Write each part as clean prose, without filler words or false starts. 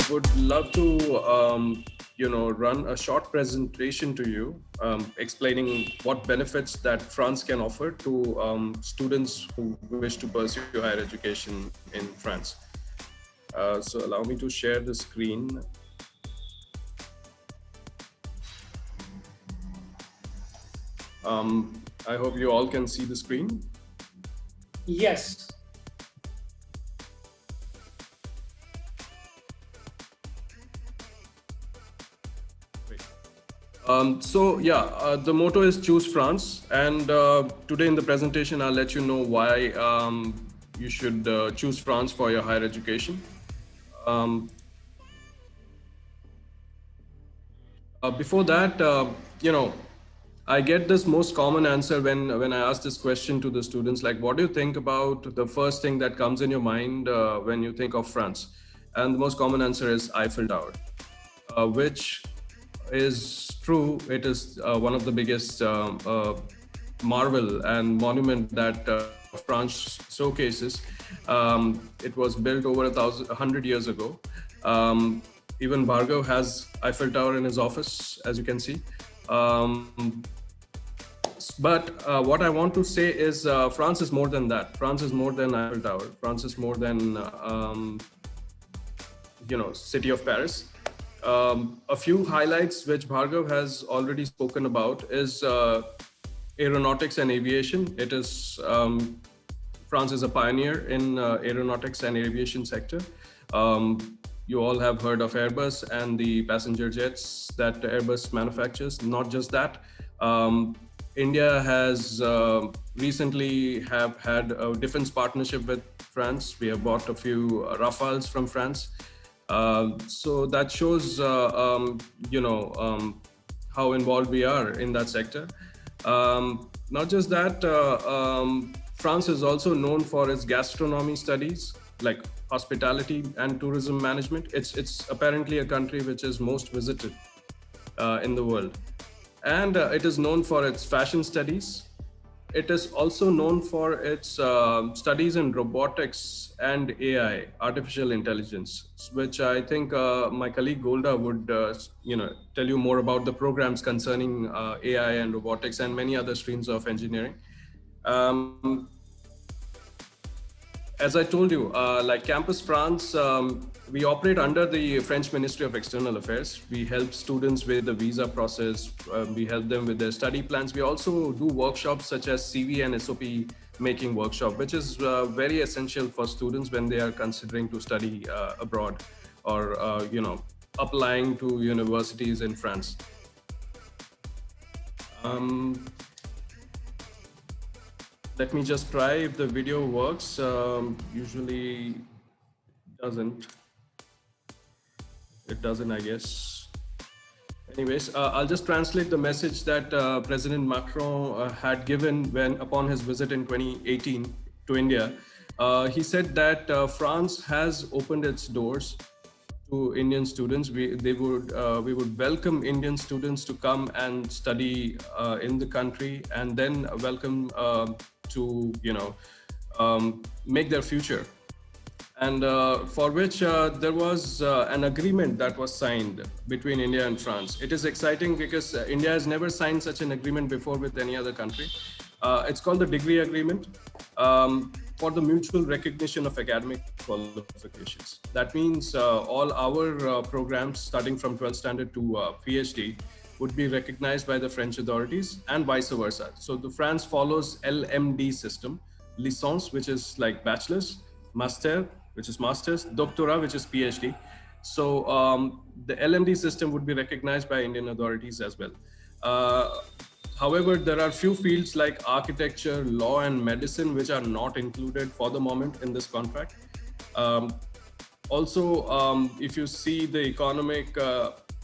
would love to, run a short presentation to you, explaining what benefits that France can offer to students who wish to pursue higher education in France. So allow me to share the screen. I hope you all can see the screen. Yes. The motto is choose France, and today in the presentation I'll let you know why you should choose France for your higher education. Before that, I get this most common answer when I ask this question to the students, like, what do you think about the first thing that comes in your mind when you think of France? And the most common answer is Eiffel Tower, which is true. It is one of the biggest marvel and monument that France showcases. It was built over 100 years ago. Even Bhargav has Eiffel Tower in his office, as you can see. But what I want to say is France is more than that. France is more than Eiffel Tower. France is more than, city of Paris. A few highlights which Bhargav has already spoken about is aeronautics and aviation. It is, France is a pioneer in aeronautics and aviation sector. You all have heard of Airbus and the passenger jets that Airbus manufactures. Not just that, India has recently have had a defense partnership with France. We have bought a few Rafales from France. So that shows, how involved we are in that sector. Not just that, France is also known for its gastronomy studies, like hospitality and tourism management. It's apparently a country which is most visited in the world. And it is known for its fashion studies. It is also known for its studies in robotics and AI, artificial intelligence, which I think my colleague Golda would, tell you more about the programs concerning AI and robotics and many other streams of engineering. As I told you, like Campus France, we operate under the French Ministry of External Affairs. We help students with the visa process. We help them with their study plans. We also do workshops such as CV and SOP making workshop, which is very essential for students when they are considering to study abroad or, applying to universities in France. Let me just try if the video works. Usually doesn't. It doesn't, I guess. Anyways, I'll just translate the message that President Macron had given upon his visit in 2018 to India. He said that France has opened its doors to Indian students. We would welcome Indian students to come and study in the country, and then welcome to make their future. And for which there was an agreement that was signed between India and France. It is exciting because India has never signed such an agreement before with any other country. It's called the Degree Agreement for the mutual recognition of academic qualifications. That means all our programs starting from 12th standard to PhD would be recognized by the French authorities and vice versa. So the France follows LMD system, licence, which is like bachelor's, master, which is master's, doctorat, which is PhD. So the LMD system would be recognized by Indian authorities as well. However, there are few fields like architecture, law, and medicine, which are not included for the moment in this contract. Also, if you see the economic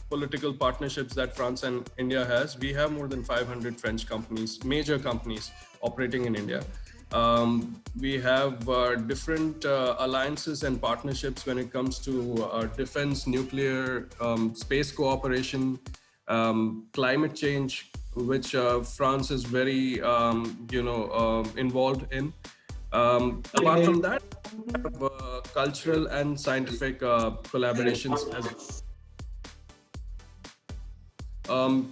political partnerships that France and India has, we have more than 500 French companies, major companies operating in India. We have different alliances and partnerships when it comes to defense, nuclear, space cooperation, climate change, which France is very, involved in. Apart from that, we have cultural and scientific collaborations as well.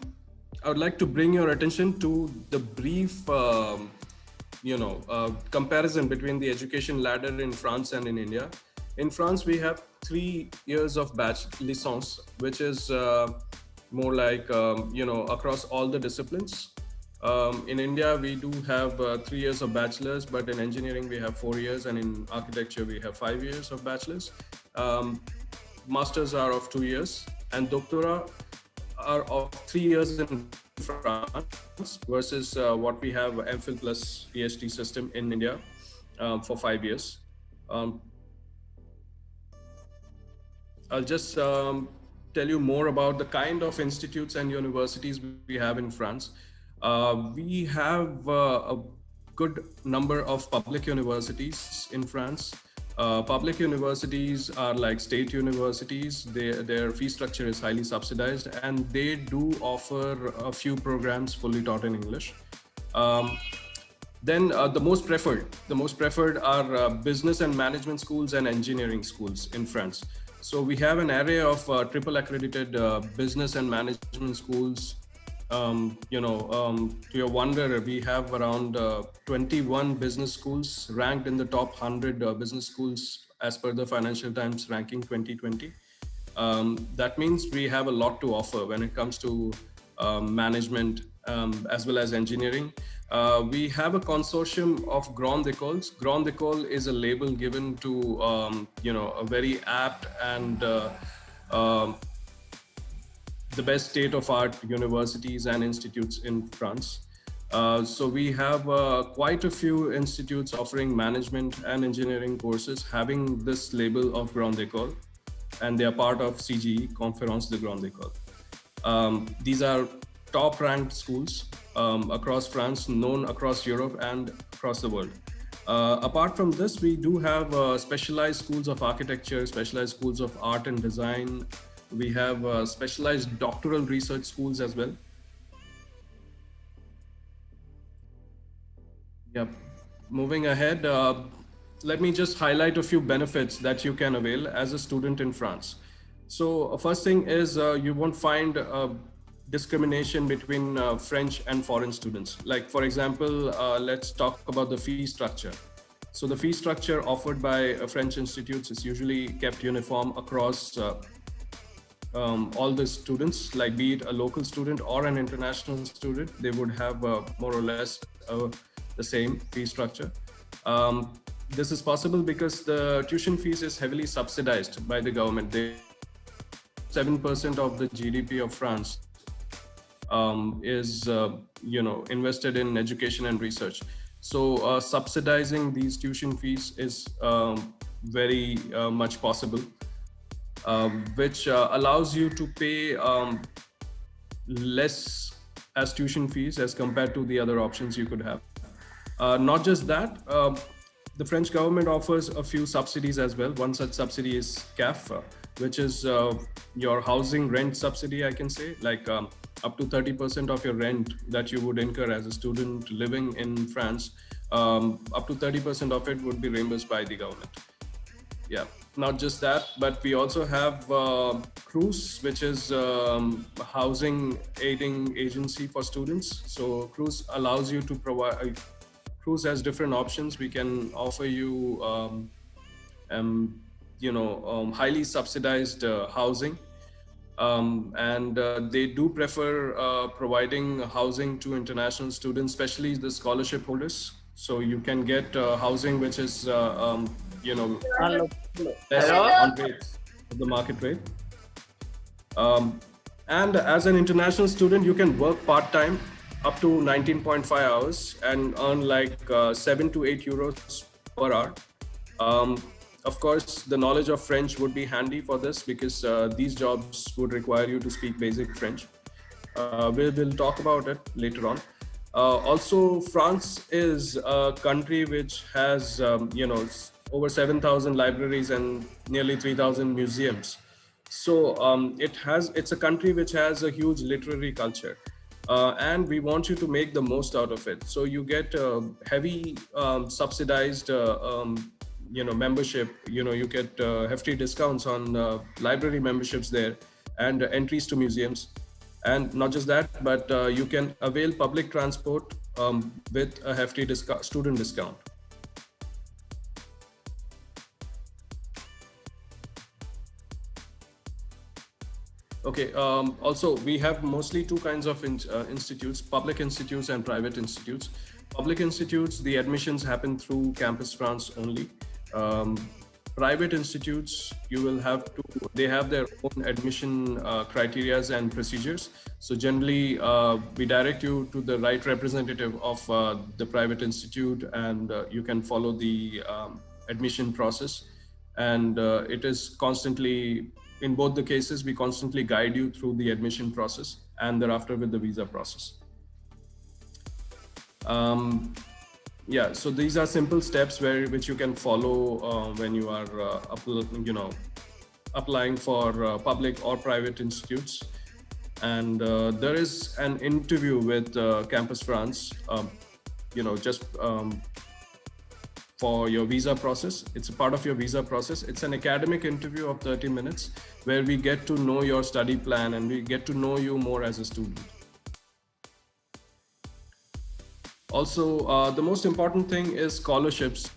I would like to bring your attention to the brief, comparison between the education ladder in France and in India. In France, we have 3 years of licence, which is more like, across all the disciplines. In India, we do have 3 years of bachelor's, but in engineering, we have 4 years, and in architecture, we have 5 years of bachelor's. Masters are of 2 years, and doctora are of 3 years in France versus what we have MPhil plus PhD system in India for 5 years. I'll just tell you more about the kind of institutes and universities we have in France. We have a good number of public universities in France. Public universities are like state universities. Their fee structure is highly subsidized, and they do offer a few programs fully taught in English. Then the most preferred are business and management schools and engineering schools in France. So we have an array of triple accredited business and management schools. To your wonder, we have around 21 business schools ranked in the top 100 business schools as per the Financial Times ranking 2020. That means we have a lot to offer when it comes to management as well as engineering. We have a consortium of Grandes Écoles. Grande École is a label given to a very apt and the best state-of-art universities and institutes in France. So we have quite a few institutes offering management and engineering courses having this label of Grande École, and they are part of CGE, Conférence de Grande École. These are top-ranked schools across France, known across Europe and across the world. Apart from this, we do have specialized schools of architecture, specialized schools of art and design. We have specialized doctoral research schools as well. Yep. Moving ahead, let me just highlight a few benefits that you can avail as a student in France. So first thing is you won't find discrimination between French and foreign students. Like, for example, let's talk about the fee structure. So the fee structure offered by French institutes is usually kept uniform across all the students, like be it a local student or an international student, they would have more or less the same fee structure. This is possible because the tuition fees is heavily subsidized by the government. 7% of the GDP of France is invested in education and research. So subsidizing these tuition fees is very much possible. Which allows you to pay less as tuition fees as compared to the other options you could have. Not just that, the French government offers a few subsidies as well. One such subsidy is CAF, which is your housing rent subsidy, I can say, like up to 30% of your rent that you would incur as a student living in France, up to 30% of it would be reimbursed by the government. Yeah. Not just that, but we also have CRUS, which is housing aiding agency for students. So CRUS allows you to provide, CRUS has different options. We can offer you, highly subsidized housing. And they do prefer providing housing to international students, especially the scholarship holders. So you can get housing which is, less on rates of the market rate. And as an international student, you can work part-time up to 19.5 hours and earn like 7 to 8 euros per hour. Of course, the knowledge of French would be handy for this because these jobs would require you to speak basic French. We'll talk about it later on. Also, France is a country which has, over 7,000 libraries and nearly 3,000 museums. So it's a country which has a huge literary culture. and we want you to make the most out of it. So you get heavy subsidized membership. You get hefty discounts on library memberships there, and entries to museums. And not just that, but you can avail public transport with a hefty student discount. Okay. Also, we have mostly two kinds of institutes: public institutes and private institutes. Public institutes, the admissions happen through Campus France only. Um, Private institutes, you will have to. They have their own admission criterias and procedures. So generally, we direct you to the right representative of the private institute, and you can follow the admission process. And it is constantly, in both the cases, we constantly guide you through the admission process and thereafter with the visa process. Yeah, so these are simple steps which you can follow when you are applying for public or private institutes. And there is an interview with Campus France, just for your visa process. It's a part of your visa process. It's an academic interview of 30 minutes where we get to know your study plan and we get to know you more as a student. Also, the most important thing is scholarships.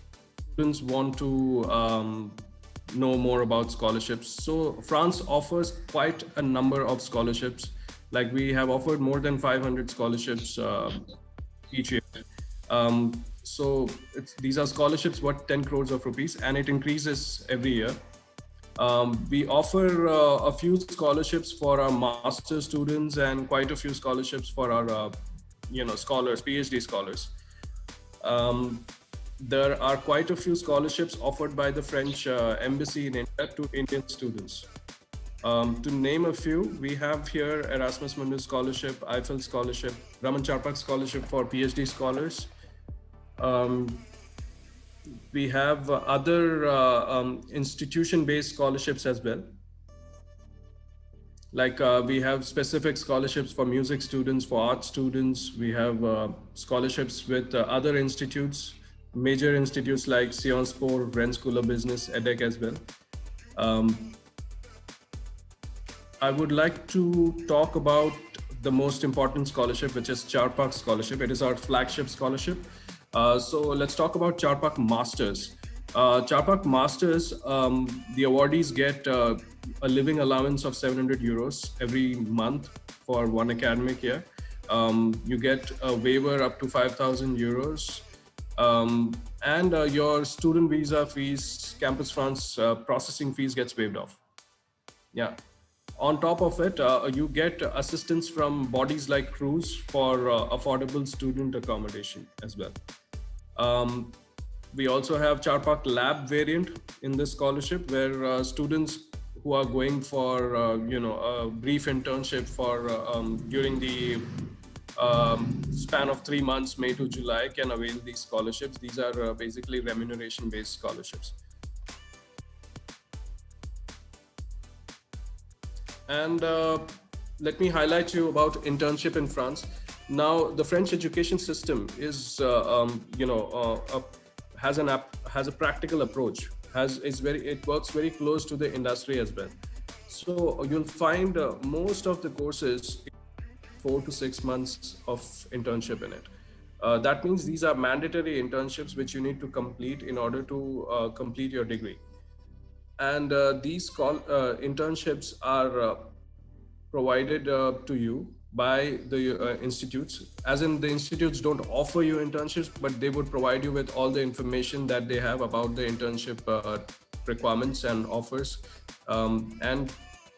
Students want to know more about scholarships. So France offers quite a number of scholarships. Like we have offered more than 500 scholarships each year. So these are scholarships worth 10 crores of rupees, and it increases every year. We offer a few scholarships for our master students and quite a few scholarships for our scholars, PhD scholars. There are quite a few scholarships offered by the French embassy in India to Indian students. To name a few, we have here Erasmus Mundus Scholarship, Eiffel Scholarship, Raman CHARPAK Scholarship for PhD scholars. We have other institution-based scholarships as well. Like we have specific scholarships for music students, for art students. We have scholarships with other institutes, major institutes like Sciences Po, Rennes School of Business, EDEC as well. I would like to talk about the most important scholarship, which is CHARPAK scholarship. It is our flagship scholarship. So let's talk about CHARPAK Masters. CHARPAK Masters, the awardees get a living allowance of 700 euros every month for one academic year. You get a waiver up to 5,000 euros. And your student visa fees, Campus France processing fees gets waived off. Yeah. On top of it, you get assistance from bodies like Cruise for affordable student accommodation as well. We also have CHARPAK Lab variant in this scholarship, where students who are going for a brief internship for during the span of 3 months, May to July, can avail these scholarships. These are basically remuneration-based scholarships. And let me highlight you about internship in France. Now, the French education system is, has a practical approach. It works very close to the industry as well. So you'll find most of the courses 4 to 6 months of internship in it. That means these are mandatory internships which you need to complete in order to complete your degree. And these internships are provided to you by the institutes. As in, the institutes don't offer you internships, but they would provide you with all the information that they have about the internship requirements and offers. And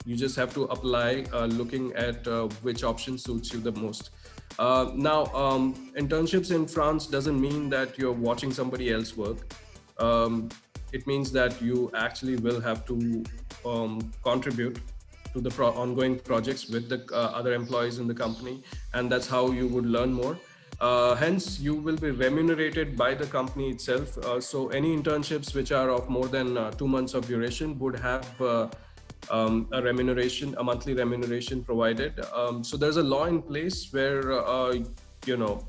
you just have to apply looking at which option suits you the most. Now, internships in France doesn't mean that you're watching somebody else work. It means that you actually will have to contribute to the ongoing projects with the other employees in the company, and that's how you would learn more. Hence, you will be remunerated by the company itself. So any internships which are of more than 2 months of duration would have a remuneration, a monthly remuneration provided. So there's a law in place where, you know,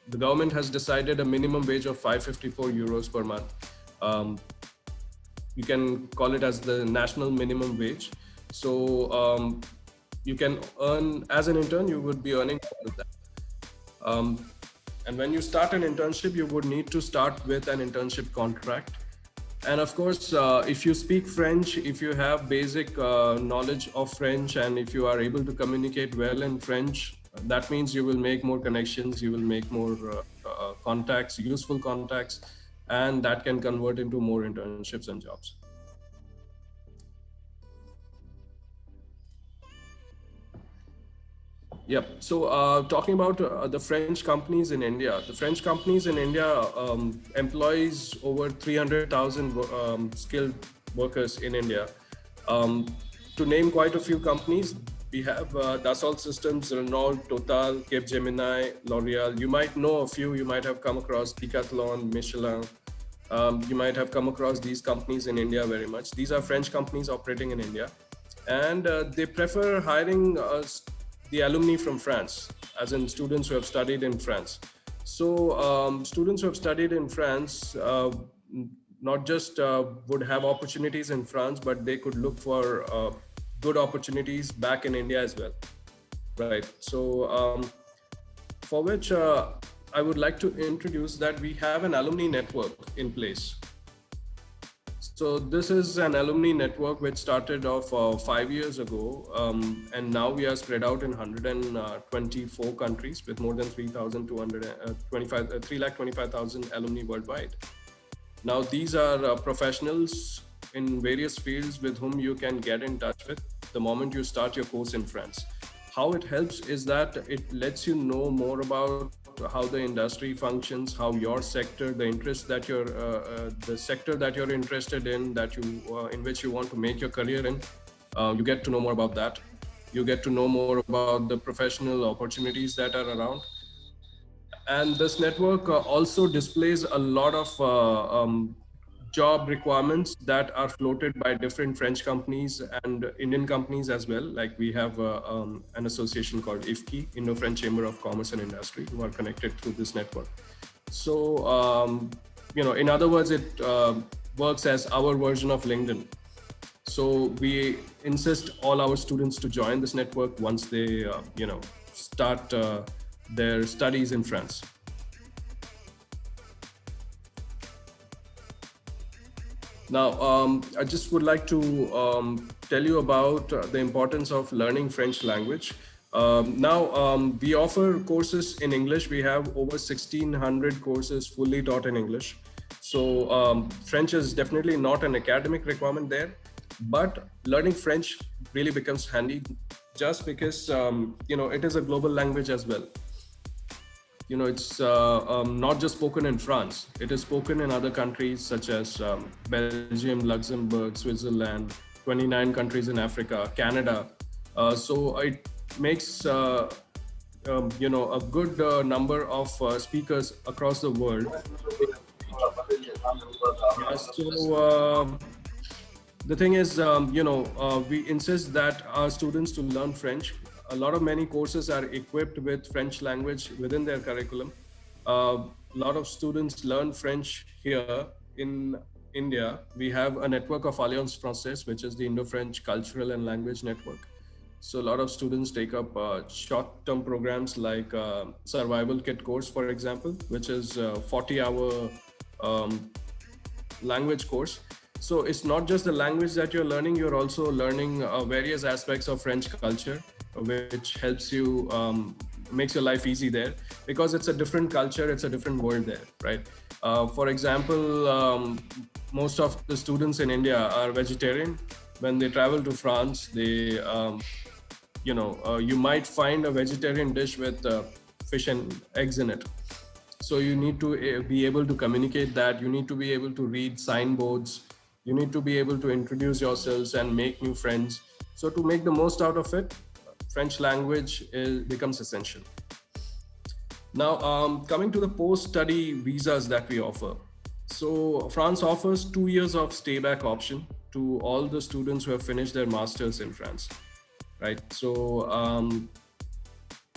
the government has decided a minimum wage of 554 euros per month. You can call it as the national minimum wage. So you can earn, as an intern, you would be earning more than that. And when you start an internship, you would need to start with an internship contract. And of course, if you speak French, if you have basic knowledge of French, and if you are able to communicate well in French, that means you will make more connections, you will make more contacts, useful contacts, and that can convert into more internships and jobs. Yep. So talking about the French companies in India, the French companies in India employs over 300,000 skilled workers in India. To name quite a few companies, we have Dassault Systems, Renault, Total, Capgemini, L'Oreal. You might know a few. You might have come across Decathlon, Michelin. You might have come across these companies in India very much. These are French companies operating in India, and they prefer hiring the alumni from France, as in students who have studied in France. So students who have studied in France not just would have opportunities in France, but they could look for good opportunities back in India as well, right? So for which I would like to introduce that we have an alumni network in place. So this is an alumni network which started off 5 years ago, and now we are spread out in 124 countries with more than 325,000 alumni worldwide. Now these are professionals in various fields with whom you can get in touch with the moment you start your course in France. How it helps is that it lets you know more about how the industry functions, how your sector, the interest that you're, the sector that you're interested in, that you, in which you want to make your career in, you get to know more about that. You get to know more about the professional opportunities that are around. And this network also displays a lot of job requirements that are floated by different French companies and Indian companies as well. Like we have an association called IFCI, Indo-French Chamber of Commerce and Industry, who are connected through this network. So, you know, in other words, it works as our version of LinkedIn. So we insist all our students to join this network once they, you know, start their studies in France. Now, I just would like to tell you about the importance of learning French language. We offer courses in English. We have over 1,600 courses fully taught in English. So French is definitely not an academic requirement there, but learning French really becomes handy just because, you know, it is a global language as well. You know, it's not just spoken in France. It is spoken in other countries such as Belgium, Luxembourg, Switzerland, 29 countries in Africa, Canada. So it makes, you know, a good number of speakers across the world. The thing is, you know, we insist that our students to learn French. A lot of many courses are equipped with French language within their curriculum. A lot of students learn French here in India. We have a network of Alliance Française, which is the Indo-French Cultural and Language Network. So a lot of students take up short-term programs like Survival Kit course, for example, which is a 40-hour language course. So it's not just the language that you're learning, you're also learning various aspects of French culture, which helps you, makes your life easy there, because it's a different culture, it's a different world there, right? For example, most of the students in India are vegetarian. When they travel to France, they, you know, you might find a vegetarian dish with fish and eggs in it. So you need to be able to communicate that. You need to be able to read signboards. You need to be able to introduce yourselves and make new friends. So to make the most out of it, French language becomes essential. Now, coming to the post-study visas that we offer. So France offers 2 years of stay-back option. to all the students who have finished their masters in France, right? So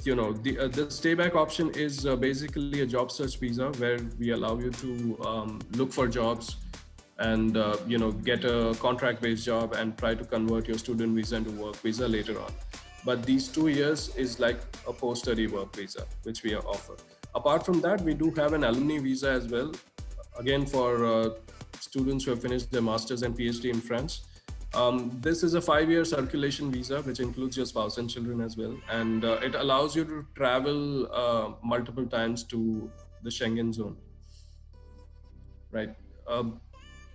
the stay back option is basically a job search visa where we allow you to look for jobs and get a contract based job and try to convert your student visa into work visa later on. But these 2 years is like a post study work visa which we offer. Apart from that, we do have an alumni visa as well, again for students who have finished their masters and PhD in France. This is a 5-year circulation visa, which includes your spouse and children as well. And it allows you to travel multiple times to the Schengen zone, right?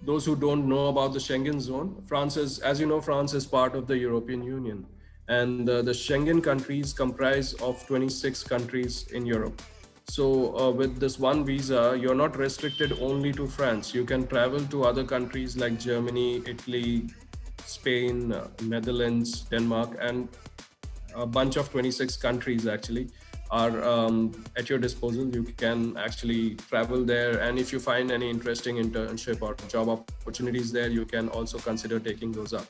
Those who don't know about the Schengen zone, France is, as you know, France is part of the European Union. And the Schengen countries comprise of 26 countries in Europe. So with this one visa, you're not restricted only to France. You can travel to other countries like Germany, Italy, Spain, Netherlands, Denmark, and a bunch of 26 countries actually are at your disposal. You can actually travel there, and if you find any interesting internship or job opportunities there, you can also consider taking those up.